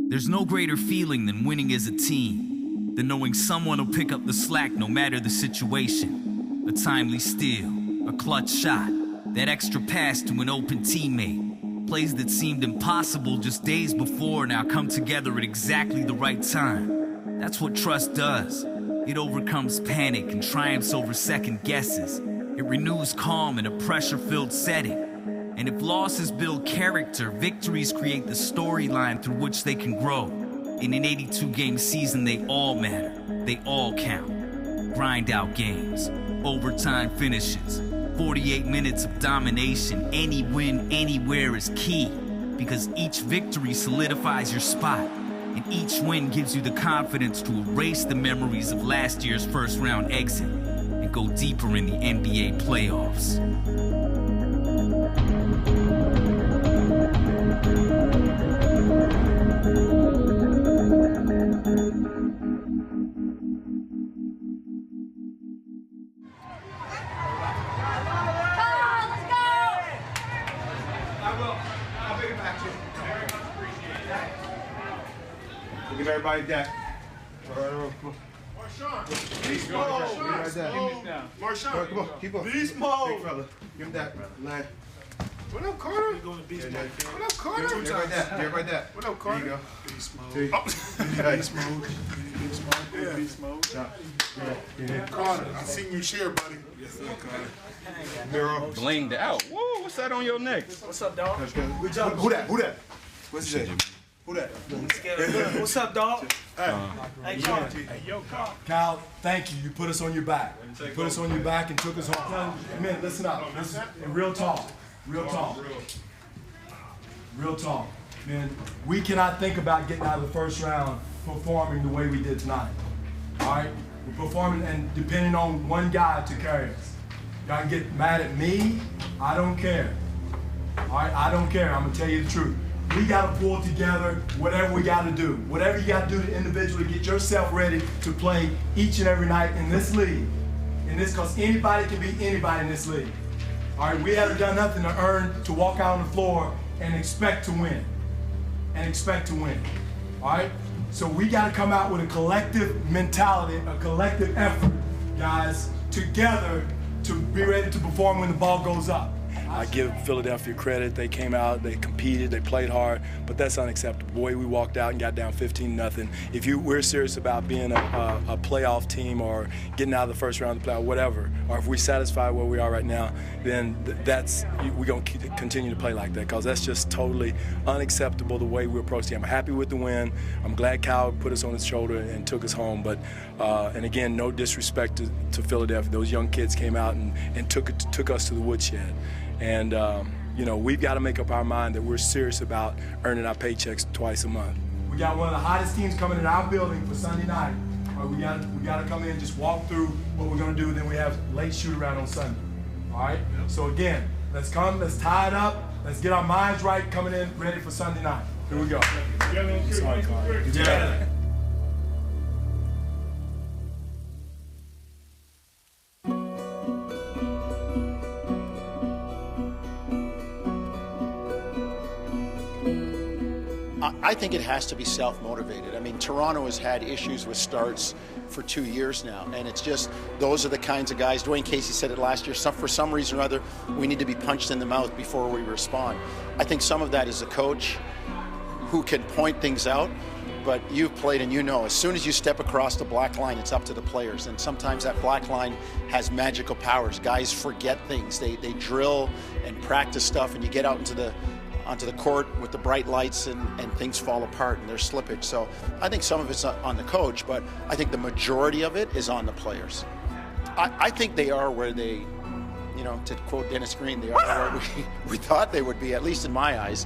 There's no greater feeling than winning as a team, than knowing someone will pick up the slack no matter the situation. A timely steal, a clutch shot, that extra pass to an open teammate. Plays that seemed impossible just days before now come together at exactly the right time. That's what trust does. It overcomes panic and triumphs over second guesses. It renews calm in a pressure-filled setting. And if losses build character, victories create the storyline through which they can grow. In an 82-game season, they all matter. They all count. Grind out games, overtime finishes, 48 minutes of domination. Any win, anywhere is key, because each victory solidifies your spot, and each win gives you the confidence to erase the memories of last year's first-round exit and go deeper in the NBA playoffs. Give everybody that. Marshawn. Beast mode. Marshawn. Come on, keep on. Beast mode. Big fella. Give him that. Line. What up, Carter? What up, Carter? Give everybody that. Give everybody that. What up, Carter? There you go. Beast mode. Beast mode. Beast mode. Yeah. Beast mode. Yeah. Carter, I seen you share, buddy. Yes, sir, Carter. Miro. Blinged out. Whoa, what's that on your neck? What's up, dog? Who that? Who that? What's his name? Who that? What's up, dog? Hey, Carl. Hey, yo, Carl. Kyle, thank you. You put us on your back. You put us on your back and took us home. Man, listen up. Listen, real talk. Real talk. Real talk. Man, we cannot think about getting out of the first round performing the way we did tonight. All right? We're performing and depending on one guy to carry us. Y'all can get mad at me. I don't care. All right? I don't care. I'm going to tell you the truth. We got to pull together whatever we got to do. Whatever you got to do to individually get yourself ready to play each and every night in this league. Because anybody can beat anybody in this league. All right, we haven't done nothing to earn to walk out on the floor and expect to win. All right? So we got to come out with a collective mentality, a collective effort, guys, together to be ready to perform when the ball goes up. I give Philadelphia credit. They came out, they competed, they played hard, but that's unacceptable. Boy, we walked out and got down 15-0. If we're serious about being a playoff team or getting out of the first round of the playoff, whatever, or if we're satisfied where we are right now, then we're going to continue to play like that, because that's just totally unacceptable the way we approach the game. I'm happy with the win. I'm glad Kyle put us on his shoulder and took us home, but and again, no disrespect to Philadelphia. Those young kids came out and took us to the woodshed. And, you know, we've got to make up our mind that we're serious about earning our paychecks twice a month. We got one of the hottest teams coming in our building for Sunday night. We got to come in and just walk through what we're going to do. Then we have late shoot around on Sunday. All right? So, again, let's tie it up. Let's get our minds right coming in ready for Sunday night. Here we go. Sorry, Carl. Yeah. I think it has to be self-motivated. I mean, Toronto has had issues with starts for 2 years now, and it's just those are the kinds of guys. Dwayne Casey said it last year. For some reason or other, we need to be punched in the mouth before we respond. I think some of that is a coach who can point things out, but you've played and you know, as soon as you step across the black line, it's up to the players, and sometimes that black line has magical powers. Guys forget things. They drill and practice stuff, and you get out onto the court with the bright lights and things fall apart and there's slippage. So I think some of it's on the coach, but I think the majority of it is on the players. I think they are where they, you know, to quote Dennis Green, they are where we thought they would be, at least in my eyes.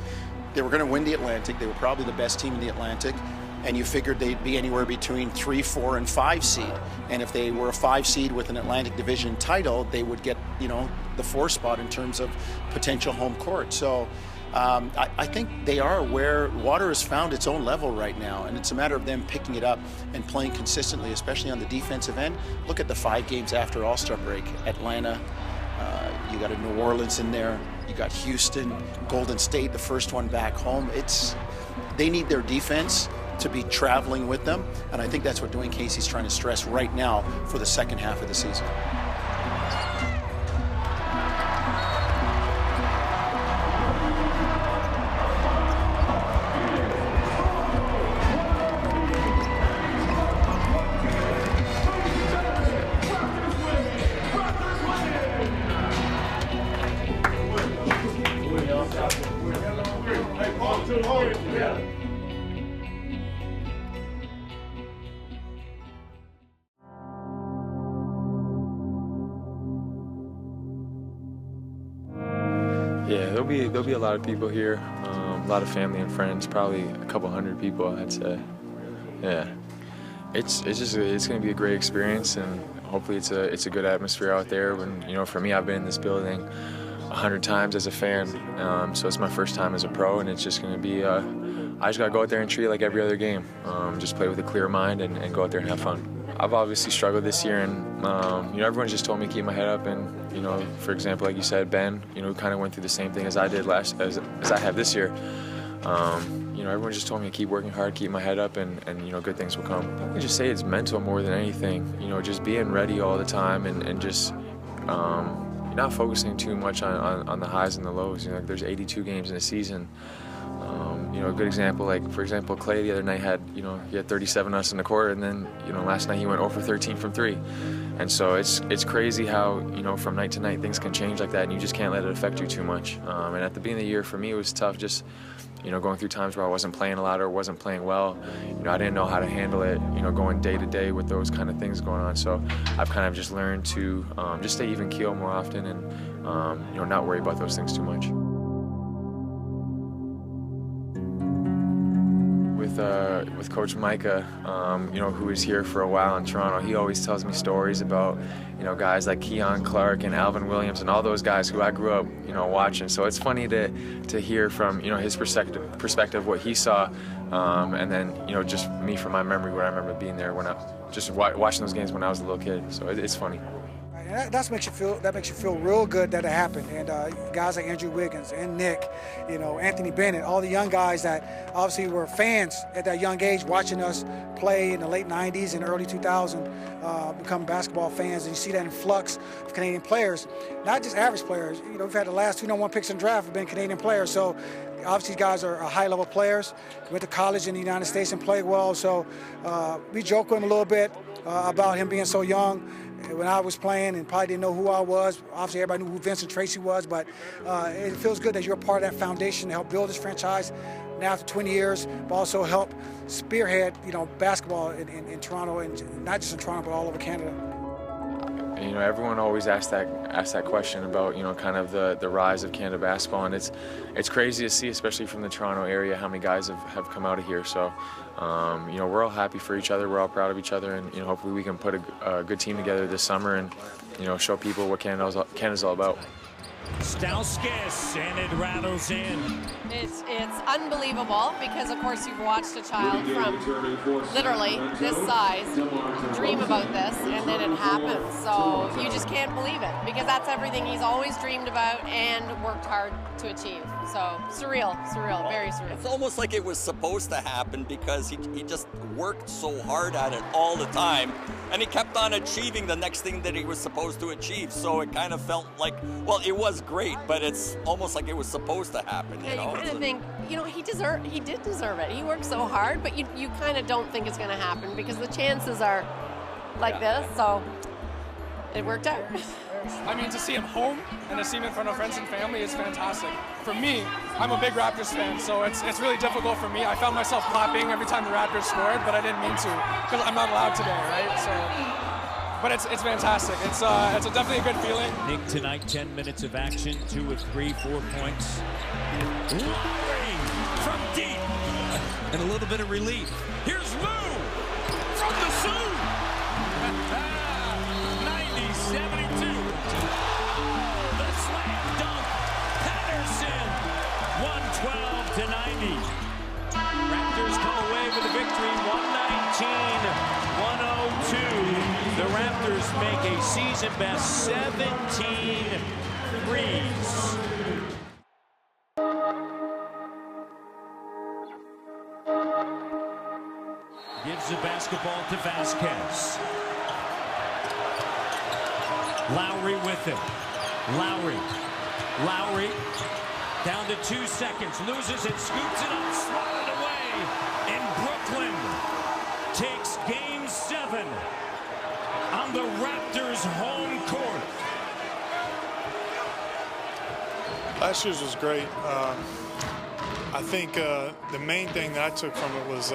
They were going to win the Atlantic. They were probably the best team in the Atlantic, and you figured they'd be anywhere between 3, 4, and 5 seed. And if they were a 5 seed with an Atlantic Division title, they would get, you know, the 4 spot in terms of potential home court. So I think they are where water has found its own level right now, and it's a matter of them picking it up and playing consistently, especially on the defensive end. Look at the 5 games after All-Star break: Atlanta, You got a New Orleans in there. You got Houston, Golden State, the first one back home. They need their defense to be traveling with them, and I think that's what Dwayne Casey's trying to stress right now for the second half of the season. Yeah, there'll be a lot of people here, a lot of family and friends, probably a couple hundred people, I'd say. Yeah, it's gonna be a great experience, and hopefully it's a good atmosphere out there. When for me, I've been in this building 100 times as a fan, so it's my first time as a pro, and it's just gonna be. I just gotta go out there and treat it like every other game. Just play with a clear mind and go out there and have fun. I've obviously struggled this year, and everyone's just told me to keep my head up. And for example, like you said, Ben, who kind of went through the same thing as I did as I have this year. Everyone just told me to keep working hard, keep my head up, and good things will come. I would just say it's mental more than anything. Just being ready all the time and just not focusing too much on the highs and the lows. There's 82 games in a season. A good example, for example, Clay the other night had 37 on us in the quarter, and then last night he went 0 for 13 from 3. And so it's crazy how from night to night things can change like that, and you just can't let it affect you too much. And at the beginning of the year for me it was tough, just going through times where I wasn't playing a lot or wasn't playing well. I didn't know how to handle it, going day to day with those kind of things going on. So I've kind of just learned to just stay even keel more often and not worry about those things too much. With Coach Micah, who was here for a while in Toronto, he always tells me stories about, guys like Keon Clark and Alvin Williams and all those guys who I grew up, watching. So it's funny to hear from, his perspective what he saw, and then, just me from my memory where I remember being there when just watching those games when I was a little kid. So it's funny. And that makes you feel real good that it happened. And guys like Andrew Wiggins and Nick, Anthony Bennett, all the young guys that obviously were fans at that young age, watching us play in the late '90s and early 2000s, become basketball fans. And you see that influx of Canadian players, not just average players. We've had the last 2 #1 picks in the draft have been Canadian players. So obviously these guys are high-level players. Went to college in the United States and played well. So we joke with him a little bit about him being so young. When I was playing and probably didn't know who I was. Obviously everybody knew who Vincent Tracy was, but it feels good that you're a part of that foundation to help build this franchise now after 20 years, but also help spearhead, basketball in Toronto, and not just in Toronto, but all over Canada. Everyone always asks that question about, kind of the rise of Canada basketball, and it's crazy to see, especially from the Toronto area, how many guys have come out of here. So, we're all happy for each other, we're all proud of each other, and hopefully we can put a good team together this summer and show people what Canada's all about. Stauskas, and it rattles in. It's unbelievable because, of course, you've watched a child from literally this size dream about this, and then it happens. So you just can't believe it because that's everything he's always dreamed about and worked hard to achieve. So surreal, very surreal. It's almost like it was supposed to happen because he just worked so hard at it all the time, and he kept on achieving the next thing that he was supposed to achieve. So it kind of felt like, well, it was great, but it's almost like it was supposed to happen. You kind of think, he did deserve it. He worked so hard, but you kind of don't think it's going to happen because the chances are like this. So it worked out. I mean, to see him home and to see him in front of friends and family is fantastic. For me, I'm a big Raptors fan, so it's really difficult for me. I found myself clapping every time the Raptors scored, but I didn't mean to because I'm not allowed today, right? So, but it's fantastic. It's definitely a good feeling. Nick tonight, 10 minutes of action, 2 of 3, 4 points. Lowry from deep, and a little bit of relief. Here's Lou from the zone. 90-72. The slam dunk. Patterson. 112-90. Raptors come away with a victory. 119-102. The Raptors make a season best 17 threes. Gives the basketball to Vasquez. Lowry with it. Lowry down to 2 seconds. Loses it, scoops it up, swatted away. And Brooklyn takes Game 7 on the Raptors' home court. Last year's was great. I think the main thing that I took from it was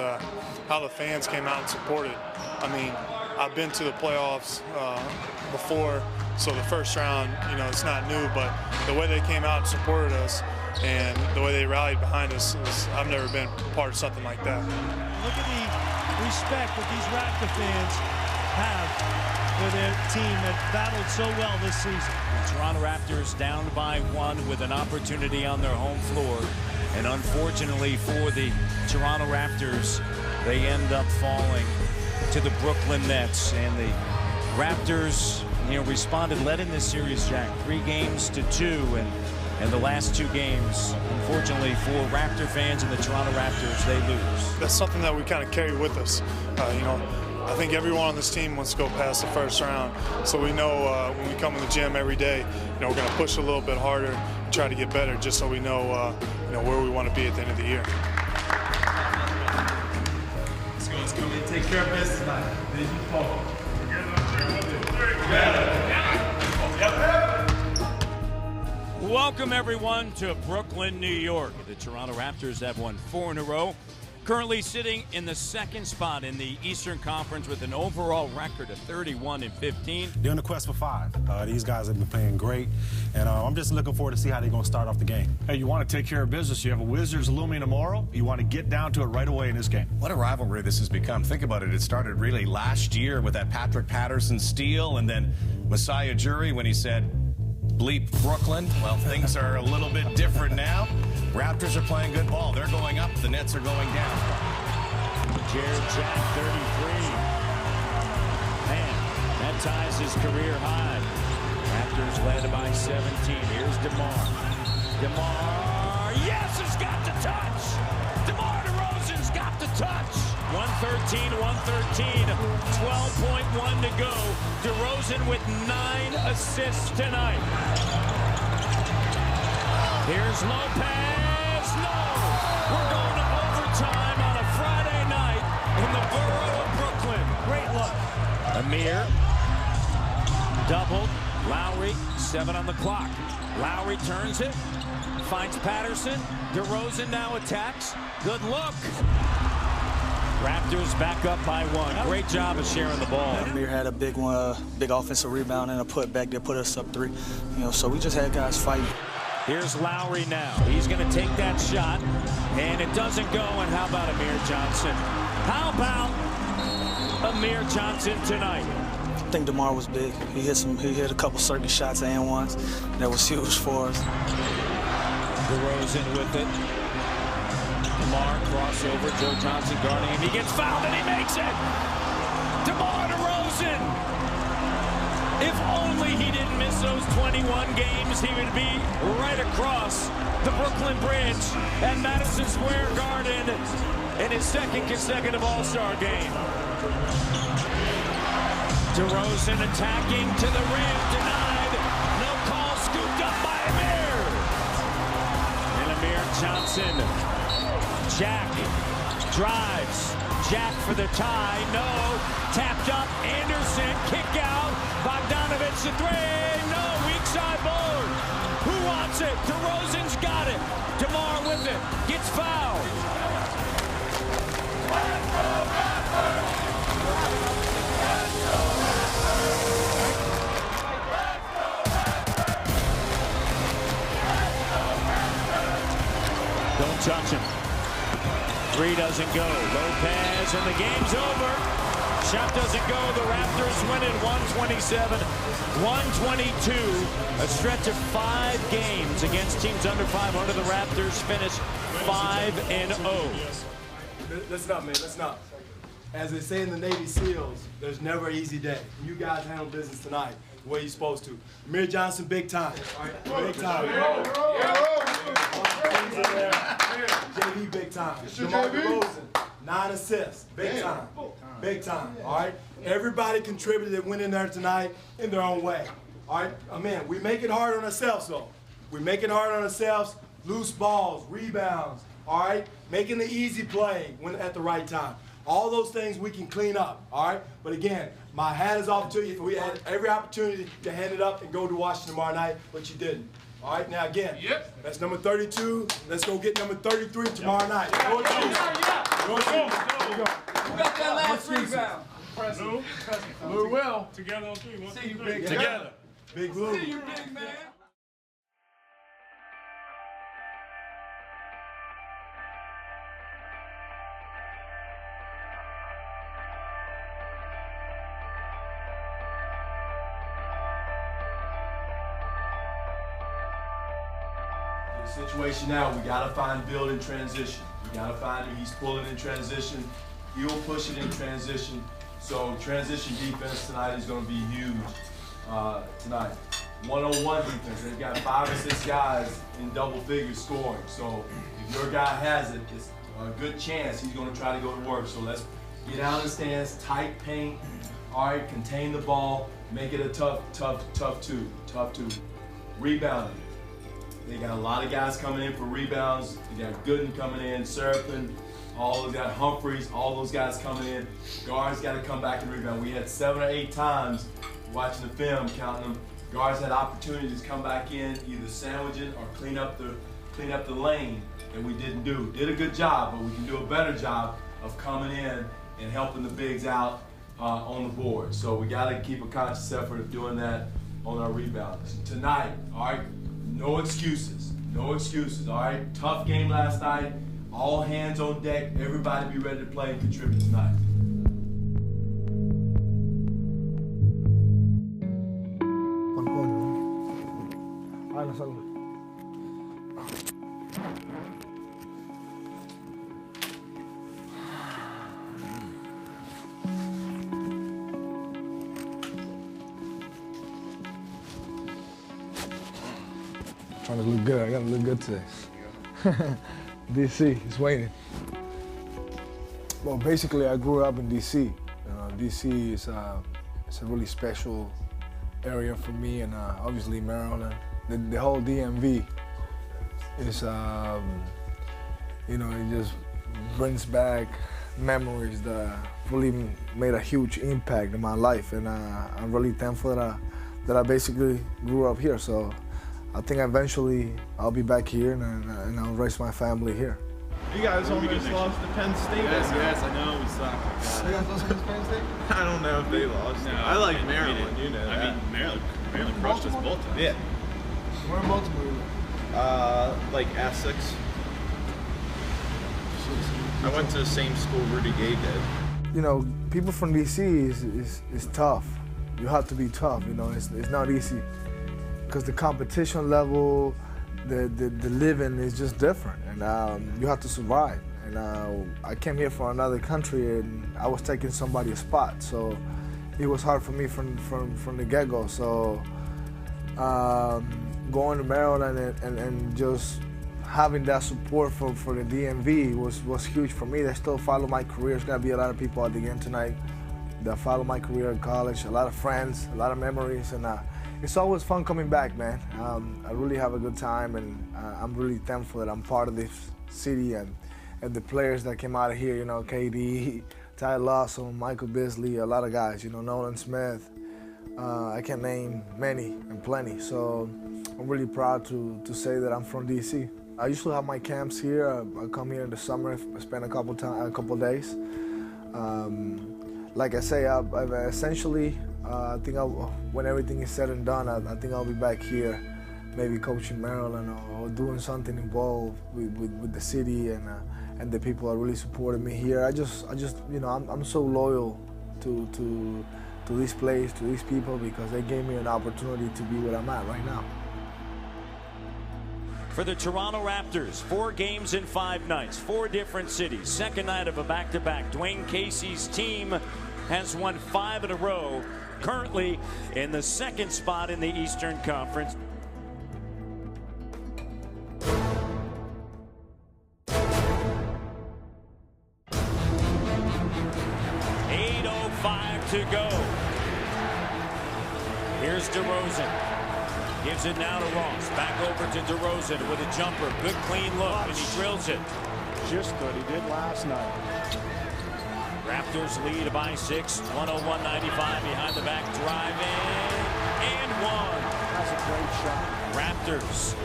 how the fans came out and supported. I mean, I've been to the playoffs before, so the first round, you know, it's not new, but the way they came out and supported us and the way they rallied behind us, I've never been part of something like that. Look at the respect that these Raptor fans have for their team that battled so well this season. The Toronto Raptors down by 1 with an opportunity on their home floor. And unfortunately for the Toronto Raptors, they end up falling to the Brooklyn Nets. And the Raptors, you know, responded, led in this series, Jack, 3-2. And the last 2 games, unfortunately for Raptor fans and the Toronto Raptors, they lose. That's something that we kind of carry with us. You know, I think everyone on this team wants to go past the first round. So we know when we come in the gym every day, you know, we're going to push a little bit harder and try to get better, just so we know, you know, where we want to be at the end of the year. Let's go and take care of business tonight. Welcome, everyone, to Brooklyn, New York. The Toronto Raptors have won 4 in a row, currently sitting in the 2nd spot in the Eastern Conference with an overall record of 31-15. They're on the quest for 5. These guys have been playing great, and I'm just looking forward to see how they're going to start off the game. Hey, you want to take care of business. You have a Wizards looming tomorrow. You want to get down to it right away in this game. What a rivalry this has become. Think about it. It started really last year with that Patrick Patterson steal, and then Masai Ujiri when he said, bleep Brooklyn. Well, things are a little bit different now. Raptors are playing good ball. They're going up. The Nets are going down. Jared Jack, 33. Man, that ties his career high. Raptors led by 17. Here's DeMar. DeMar, yes, has got the touch. DeMar DeRozan's got the touch. 113, 12.1 to go. DeRozan with 9 assists tonight. Here's Lopez. No! We're going to overtime on a Friday night in the borough of Brooklyn. Great look. Amir. Doubled. Lowry. 7 on the clock. Lowry turns it. Finds Patterson. DeRozan now attacks. Good look. Raptors back up by 1. Great job of sharing the ball. Amir had a big one, big offensive rebound and a putback that put us up 3. You know, so we just had guys fighting. Here's Lowry now. He's going to take that shot, and it doesn't go. And how about Amir Johnson? How about Amir Johnson tonight? I think DeMar was big. He hit a couple circuit shots and ones that was huge for us. DeRozan with it. DeMar crossover. Joe Johnson guarding him. He gets fouled and he makes it. DeMar DeRozan. If only he didn't miss those 21 games, he would be right across the Brooklyn Bridge at Madison Square Garden in his 2nd consecutive All-Star game. DeRozan attacking to the rim, denied. No call, scooped up by Amir. And Amir Johnson. Jack drives. Jack for the tie. No. Tapped up. Anderson. Kick out. Bogdanovich the 3. No. Weak side board. Who wants it? DeRozan's got it. DeMar with it. Gets fouled. Don't touch him. 3 doesn't go. Lopez, and the game's over. Shot doesn't go. The Raptors win it 127-122. A stretch of 5 games against teams under 500. The Raptors finish 5-0. Let's not, man. Let's not. As they say in the Navy SEALs, there's never an easy day. You guys handle business tonight. the way you're supposed to. Amir Johnson, big time. Big time. JV, big time. DeMar DeRozan, 9 assists, big time. Big time, all right? Everybody contributed that went in there tonight in their own way, all right? Man, we make it hard on ourselves, though. We make it hard on ourselves, loose balls, rebounds, all right? Making the easy play when at the right time. All those things we can clean up, all right? But again, my hat is off to you. We had every opportunity to hand it up and go to Washington tomorrow night, but you didn't. All right, now again, that's number 32. Let's go get number 33 tomorrow night. Go team. Go team. Who got that last rebound? Blue will. Together on 3. See you, big. Together. Big Blue. See you, big man. Situation now, we gotta find Bill in transition. We gotta find him. He's pulling in transition. He'll push it in transition. So transition defense tonight is gonna be huge tonight. One-on-one defense. They've got 5 or 6 guys in double figure scoring. So if your guy has it, it's a good chance he's gonna try to go to work. So let's get out of the stance, tight paint, all right, contain the ball, make it a tough two. Rebounding. They got a lot of guys coming in for rebounds. They got Gooden coming in, Seraphin, all of got Humphreys, all those guys coming in. Guards got to come back and rebound. We had 7 or 8 times watching the film, counting them. Guards had opportunities to come back in, either sandwich it or clean up the lane that we didn't do. Did a good job, but we can do a better job of coming in and helping the bigs out on the board. So we got to keep a conscious effort of doing that on our rebounds. Tonight, all right, no excuses, all right? Tough game last night, all hands on deck, everybody be ready to play and contribute tonight. Trying to look good. I gotta look good today. DC is waiting. Well, basically, I grew up in DC. DC is it's a really special area for me, and obviously Maryland. The whole DMV is, it just brings back memories that really made a huge impact in my life, and I'm really thankful that I basically grew up here. So I think eventually I'll be back here and I'll raise my family here. You guys almost lost to Penn State. Yes, I know, we suck. You guys lost to Penn State? I don't know if they lost. No, I like Maryland, you know that. I mean, Maryland crushed us both times. Yeah. Where in Baltimore you live? Like Essex. I went to the same school Rudy Gay did. You know, people from DC is tough. You have to be tough, it's not easy. Because the competition level, the living is just different, and you have to survive. And I came here from another country, and I was taking somebody's spot, so it was hard for me from the get-go. So going to Maryland and just having that support for the DMV was huge for me. They still follow my career. There's gonna be a lot of people at the game tonight that follow my career in college. A lot of friends, a lot of memories, and it's always fun coming back, man. I really have a good time, and I'm really thankful that I'm part of this city and the players that came out of here, KD, Ty Lawson, Michael Beasley, a lot of guys, Nolan Smith. I can name many and plenty, so I'm really proud to say that I'm from DC. I usually have my camps here. I come here in the summer, spend a couple days. Like I say, I've essentially, I think when everything is said and done, I think I'll be back here, maybe coaching Maryland or doing something involved with the city and the people that really supported me here. I'm so loyal to this place, to these people, because they gave me an opportunity to be where I'm at right now. For the Toronto Raptors, 4 games in 5 nights, 4 different cities. Second night of a back-to-back. Dwayne Casey's team has won 5 in a row currently in the second spot in the Eastern Conference. To go. Here's DeRozan. Gives it now to Ross. Back over to DeRozan with a jumper. Good clean look, and he drills it. Just what he did last night. Raptors lead by 6, 101-95 behind the back, driving, and one. That's a great shot. Raptors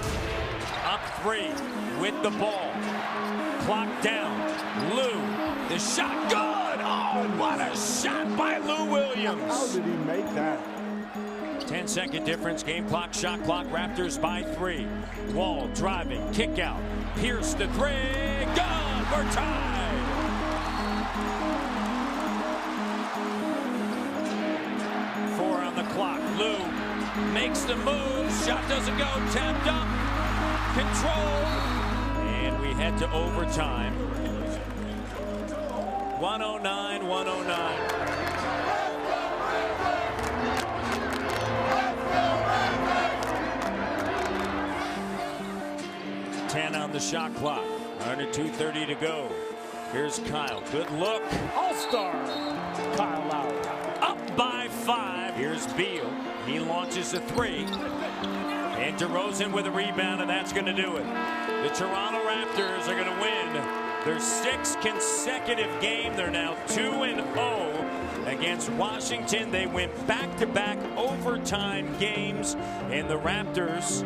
up 3 with the ball. Clock down. Lou, the shot good. Oh, what a shot by Lou Williams. How did he make that? 10-second difference, game clock, shot clock, Raptors by 3. Wall driving, kick out, Pierce the 3, gone, we're tied. Four on the clock, Lou makes the move, shot doesn't go, tapped up, control, and we head to overtime. 109-109. 10 on the shot clock. Under 2:30 to go. Here's Kyle. Good look. All-star Kyle Lowry. Up by 5. Here's Beal. He launches a 3. And DeRozan with a rebound, and that's going to do it. The Toronto Raptors are going to win their 6th consecutive game. They're now 2-0 against Washington. They went back-to-back overtime games, and the Raptors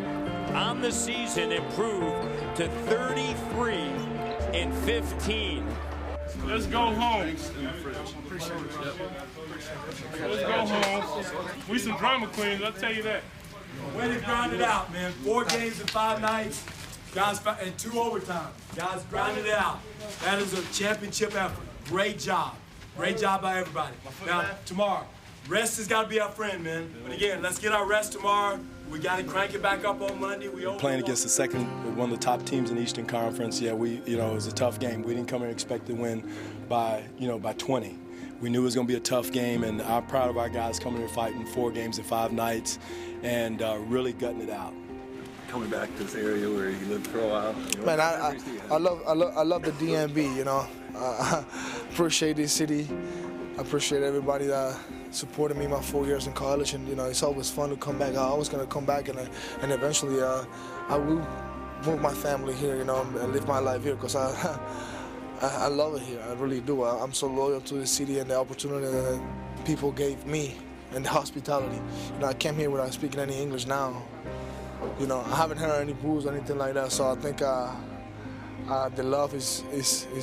on the season improved to 33-15. Let's go home. Let's go home. We some drama queens, I'll tell you that. Way to grind it out, man. 4 games in 5 nights. Guys, and 2 overtime. Guys, grinded it out. That is a championship effort. Great job. Great job by everybody. Now, tomorrow, rest has got to be our friend, man. But again, let's get our rest tomorrow. We got to crank it back up on Monday. Playing against one of the top teams in the Eastern Conference, yeah, it was a tough game. We didn't come here and expect to win by 20. We knew it was going to be a tough game, and I'm proud of our guys coming here fighting 4 games in 5 nights and really gutting it out. Coming back to this area where you lived for a while. Man, I love the DMV. You know, I appreciate this city. I appreciate everybody that supported me my 4 years in college, and it's always fun to come back. I always gonna come back, and eventually I will move my family here. And live my life here because I love it here. I really do. I'm so loyal to the city and the opportunity that people gave me and the hospitality. I came here without speaking any English now. I haven't heard any boos or anything like that, so I think the love is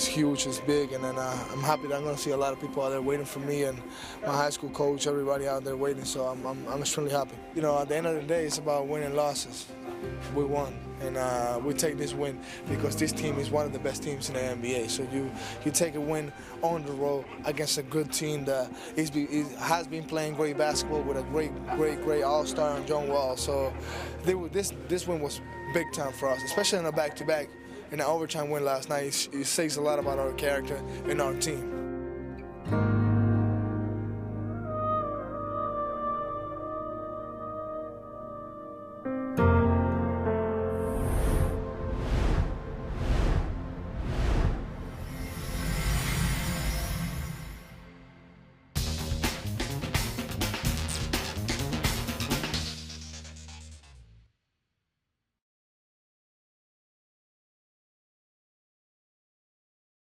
huge, it's big, and then I'm happy that I'm going to see a lot of people out there waiting for me, and my high school coach, everybody out there waiting, so I'm extremely happy. At the end of the day, it's about winning losses. We won, and we take this win because this team is one of the best teams in the NBA. So you take a win on the road against a good team that has been playing great basketball with a great all-star in John Wall. So this win was big time for us, especially in a back-to-back. In an overtime win last night, it says a lot about our character and our team.